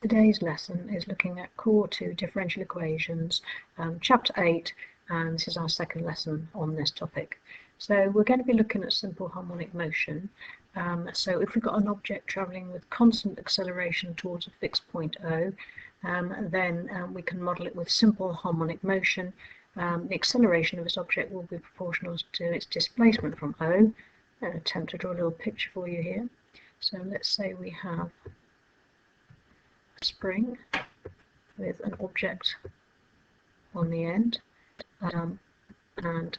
Today's lesson is looking at Core 2 differential equations, Chapter 8, and this is our second lesson on this topic. So we're going to be looking at simple harmonic motion. So if we've got an object travelling with constant acceleration towards a fixed point O, then we can model it with simple harmonic motion. The acceleration of this object will be proportional to its displacement from O. I'm going to attempt to draw a little picture for you here. So let's say we have spring with an object on the end, and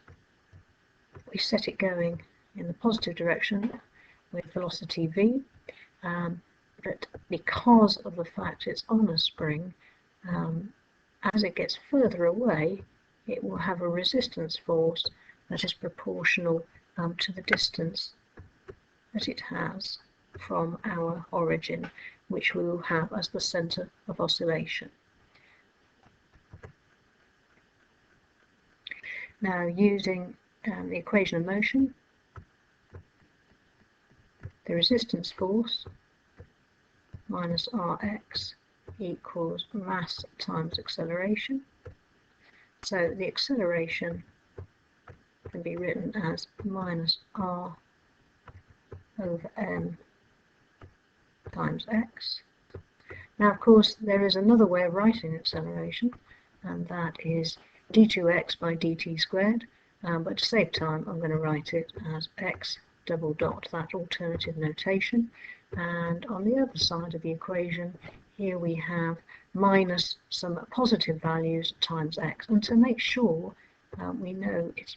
we set it going in the positive direction with velocity v, but because of the fact it's on a spring, as it gets further away it will have a resistance force that is proportional to the distance that it has from our origin, which we will have as the centre of oscillation. Now, using the equation of motion, the resistance force minus Rx equals mass times acceleration. So the acceleration can be written as minus R over m times x. Now, of course, there is another way of writing acceleration, and that is d2x by dt squared, but to save time I'm going to write it as x double dot, that alternative notation, and on the other side of the equation here we have minus some positive values times x, and to make sure we know it's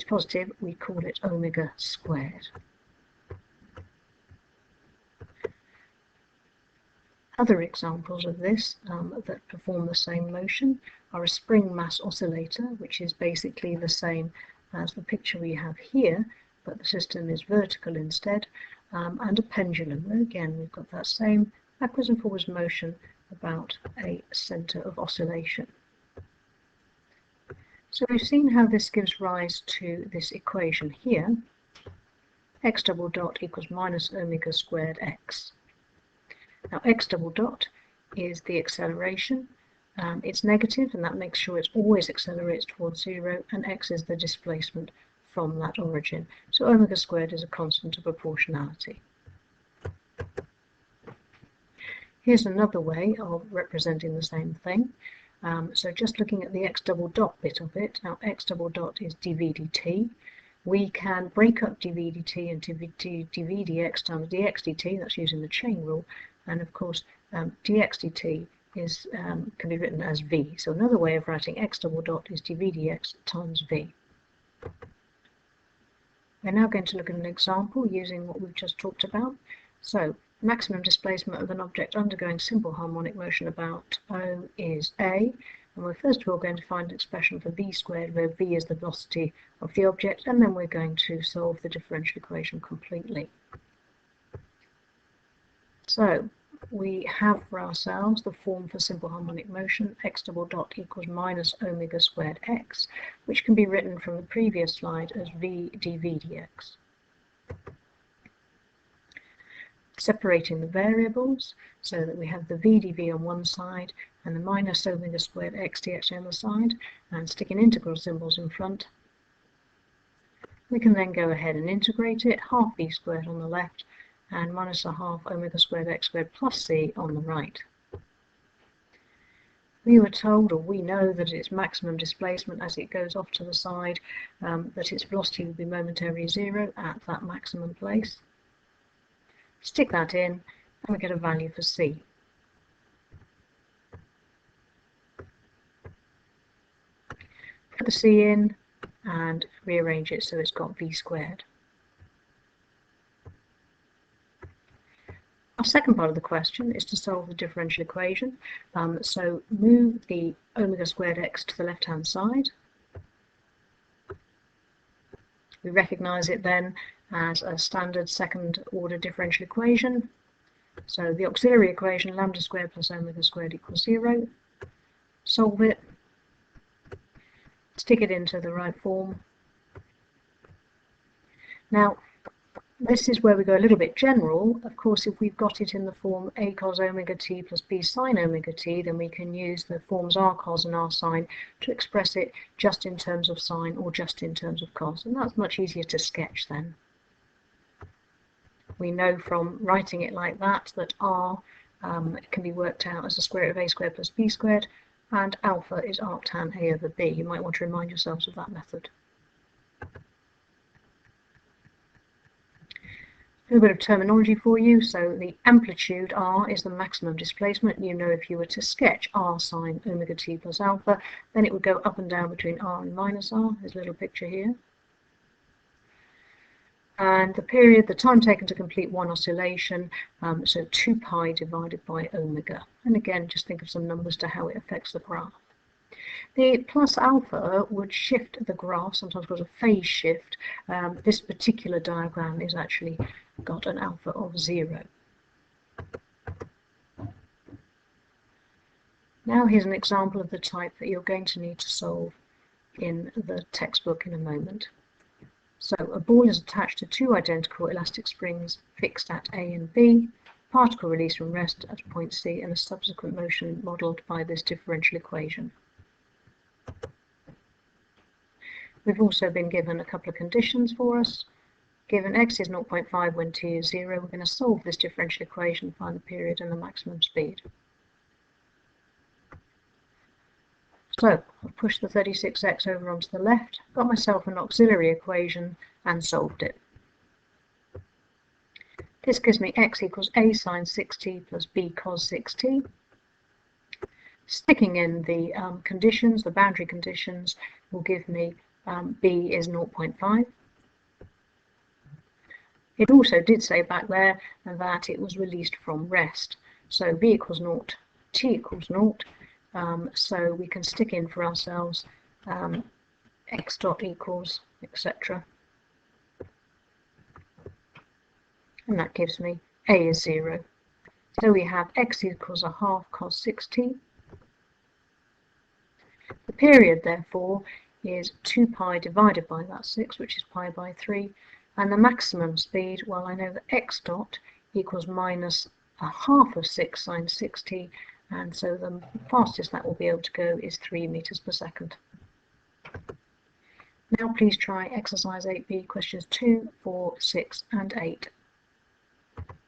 positive, we call it omega squared. Other examples of this that perform the same motion are a spring mass oscillator, which is basically the same as the picture we have here, but the system is vertical instead, and a pendulum. Again, we've got that same backwards and forwards motion about a centre of oscillation. So we've seen how this gives rise to this equation here, x double dot equals minus omega squared x. Now, x double dot is the acceleration. It's negative, and that makes sure it always accelerates towards zero, and x is the displacement from that origin. So omega squared is a constant of proportionality. Here's another way of representing the same thing. So just looking at the x double dot bit of it, now x double dot is dv dt. We can break up dv dt into dv dx times dx dt, that's using the chain rule, and of course dx dt is, can be written as v. So another way of writing x double dot is dv dx times v. We're now going to look at an example using what we've just talked about. So maximum displacement of an object undergoing simple harmonic motion about O is A, and we're first of all going to find an expression for v squared, where v is the velocity of the object, and then we're going to solve the differential equation completely. So we have for ourselves the form for simple harmonic motion, x double dot equals minus omega squared x, which can be written from the previous slide as v dv dx. Separating the variables so that we have the v dv on one side and the minus omega squared x dx on the other side, and sticking integral symbols in front, we can then go ahead and integrate it, half v squared on the left and minus a half omega squared x squared plus c on the right. We were told, or we know, that its maximum displacement as it goes off to the side, that its velocity will be momentarily zero at that maximum place. Stick that in and we get a value for c. Put the c in and rearrange it so it's got v squared. Our second part of the question is to solve the differential equation. So move the omega squared x to the left hand side. We recognise it then as a standard second order differential equation. So the auxiliary equation, lambda squared plus omega squared equals 0. Solve it, stick it into the right form. Now, This is where we go a little bit general. Of course, if we've got it in the form a cos omega t plus b sine omega t, then we can use the forms r cos and r sine to express it just in terms of sine or just in terms of cos, and that's much easier to sketch then. We know from writing it like that that r can be worked out as the square root of a squared plus b squared, and alpha is arctan a over b. You might want to remind yourselves of that method. A little bit of terminology for you. So the amplitude r is the maximum displacement. You know, if you were to sketch r sine omega t plus alpha, then it would go up and down between r and minus r. There's a little picture here. And the period, the time taken to complete one oscillation, so 2 pi divided by omega. And again, just think of some numbers to how it affects the graph. The plus alpha would shift the graph, sometimes called a phase shift. This particular diagram is actually got an alpha of 0. Now here's an example of the type that you're going to need to solve in the textbook in a moment. So a ball is attached to 2 identical elastic springs fixed at A and B, particle released from rest at point C, and a subsequent motion modelled by this differential equation. We've also been given a couple of conditions for us. Given x is 0.5 when t is 0, we're going to solve this differential equation, find the period and the maximum speed. So I've pushed the 36x over onto the left, got myself an auxiliary equation and solved it. This gives me x equals a sine 6t plus b cos 6t. Sticking in the conditions, the boundary conditions, will give me b is 0.5. It also did say back there that it was released from rest. So b equals 0, t equals 0. So we can stick in for ourselves x dot equals, etc. And that gives me a is 0. So we have x equals a half cos 6t. The period, therefore, is 2 pi divided by that 6, which is pi by 3. And the maximum speed, well, I know that x dot equals minus a half of 6 sine 6t. And so the fastest that will be able to go is 3 meters per second. Now please try exercise 8b, questions 2, 4, 6 and 8.